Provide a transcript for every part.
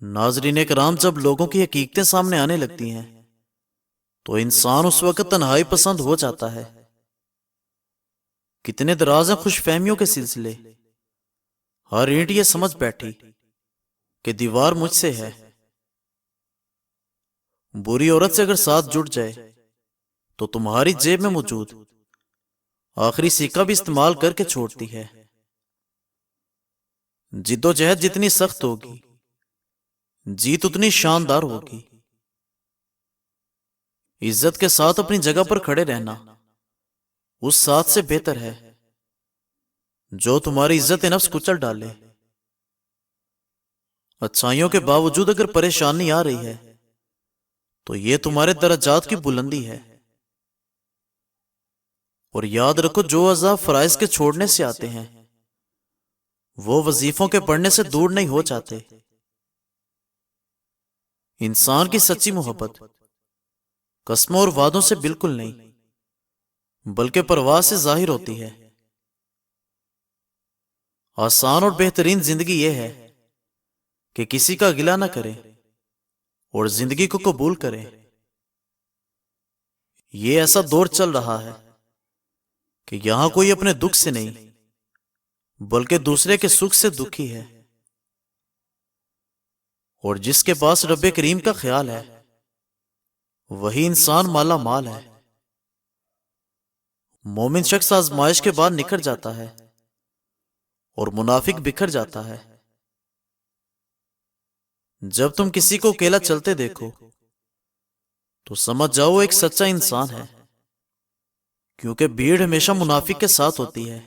ناظرین کرام، جب لوگوں کی حقیقتیں سامنے آنے لگتی ہیں تو انسان اس وقت تنہائی پسند ہو جاتا ہے۔ کتنے دراز ہیں خوش فہمیوں کے سلسلے، ہر اینٹ یہ سمجھ بیٹھی کہ دیوار مجھ سے ہے۔ بری عورت سے اگر ساتھ جڑ جائے تو تمہاری جیب میں موجود آخری سکہ بھی استعمال کر کے چھوڑتی ہے۔ جد و جہد جتنی سخت ہوگی، جیت اتنی شاندار ہوگی۔ عزت کے ساتھ اپنی جگہ پر کھڑے رہنا اس ساتھ سے بہتر ہے جو تمہاری عزت نفس کچل ڈالے۔ اچھائیوں کے باوجود اگر پریشانی آ رہی ہے تو یہ تمہارے درجات کی بلندی ہے۔ اور یاد رکھو، جو عذاب فرائض کے چھوڑنے سے آتے ہیں وہ وظیفوں کے پڑھنے سے دور نہیں ہو جاتے۔ انسان کی سچی محبت قسموں اور وعدوں سے بالکل نہیں بلکہ پرواہ سے ظاہر ہوتی ہے۔ آسان اور بہترین زندگی یہ ہے کہ کسی کا گلہ نہ کرے اور زندگی کو قبول کرے۔ یہ ایسا دور چل رہا ہے کہ یہاں کوئی اپنے دکھ سے نہیں بلکہ دوسرے کے سکھ سے دکھی ہے، اور جس کے پاس رب کریم کا خیال ہے وہی انسان مالا مال ہے۔ مومن شخص آزمائش کے بعد نکھر جاتا ہے اور منافق بکھر جاتا ہے۔ جب تم کسی کو اکیلا چلتے دیکھو تو سمجھ جاؤ ایک سچا انسان ہے، کیونکہ بھیڑ ہمیشہ منافق کے ساتھ ہوتی ہے۔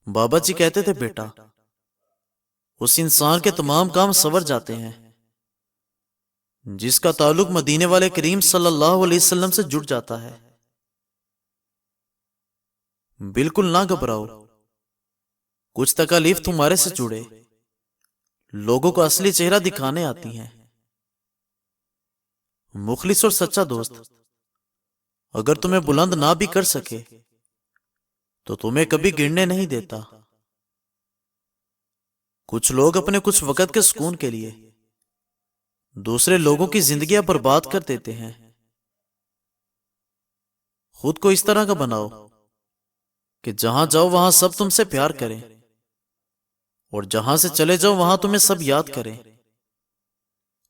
بابا جی کہتے تھے، بیٹا، اس انسان کے تمام کام سنور جاتے ہیں جس کا تعلق مدینے والے کریم صلی اللہ علیہ وسلم سے جڑ جاتا ہے۔ بالکل نہ گھبراؤ، کچھ تکالیف تمہارے سے جڑے لوگوں کو اصلی چہرہ دکھانے آتی ہیں۔ مخلص اور سچا دوست اگر تمہیں بلند نہ بھی کر سکے تو تمہیں کبھی گرنے نہیں دیتا۔ کچھ لوگ اپنے کچھ وقت کے سکون کے لیے دوسرے لوگوں کی زندگیاں برباد کر دیتے ہیں۔ خود کو اس طرح کا بناؤ کہ جہاں جاؤ وہاں سب تم سے پیار کریں، اور جہاں سے چلے جاؤ وہاں تمہیں سب یاد کریں،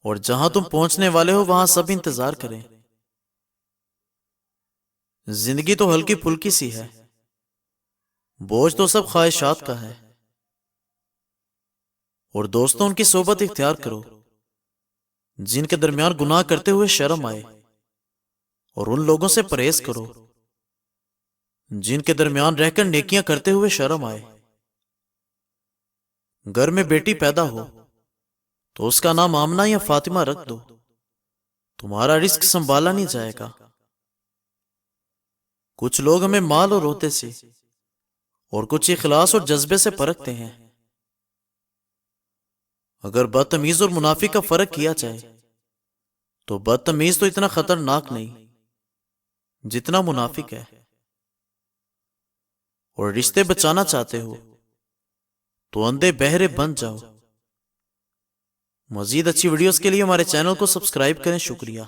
اور جہاں تم پہنچنے والے ہو وہاں سب انتظار کریں۔ زندگی تو ہلکی پھلکی سی ہے، بوجھ تو سب خواہشات کا ہے۔ اور دوستوں، ان کی صحبت اختیار کرو جن کے درمیان گناہ کرتے ہوئے شرم آئے، اور ان لوگوں سے پرہیز کرو جن کے درمیان رہ کر نیکیاں کرتے ہوئے شرم آئے۔ گھر میں بیٹی پیدا ہو تو اس کا نام آمنہ یا فاطمہ رکھ دو، تمہارا رزق سنبھالا نہیں جائے گا۔ کچھ لوگ ہمیں مال اور عہدے سے اور کچھ اخلاص اور جذبے سے پرکھتے ہیں۔ اگر بدتمیز اور منافق کا فرق کیا جائے تو بدتمیز تو اتنا خطرناک نہیں جتنا منافق ہے۔ اور رشتے بچانا چاہتے ہو تو اندھے بہرے بن جاؤ۔ مزید اچھی ویڈیوز کے لیے ہمارے چینل کو سبسکرائب کریں۔ شکریہ۔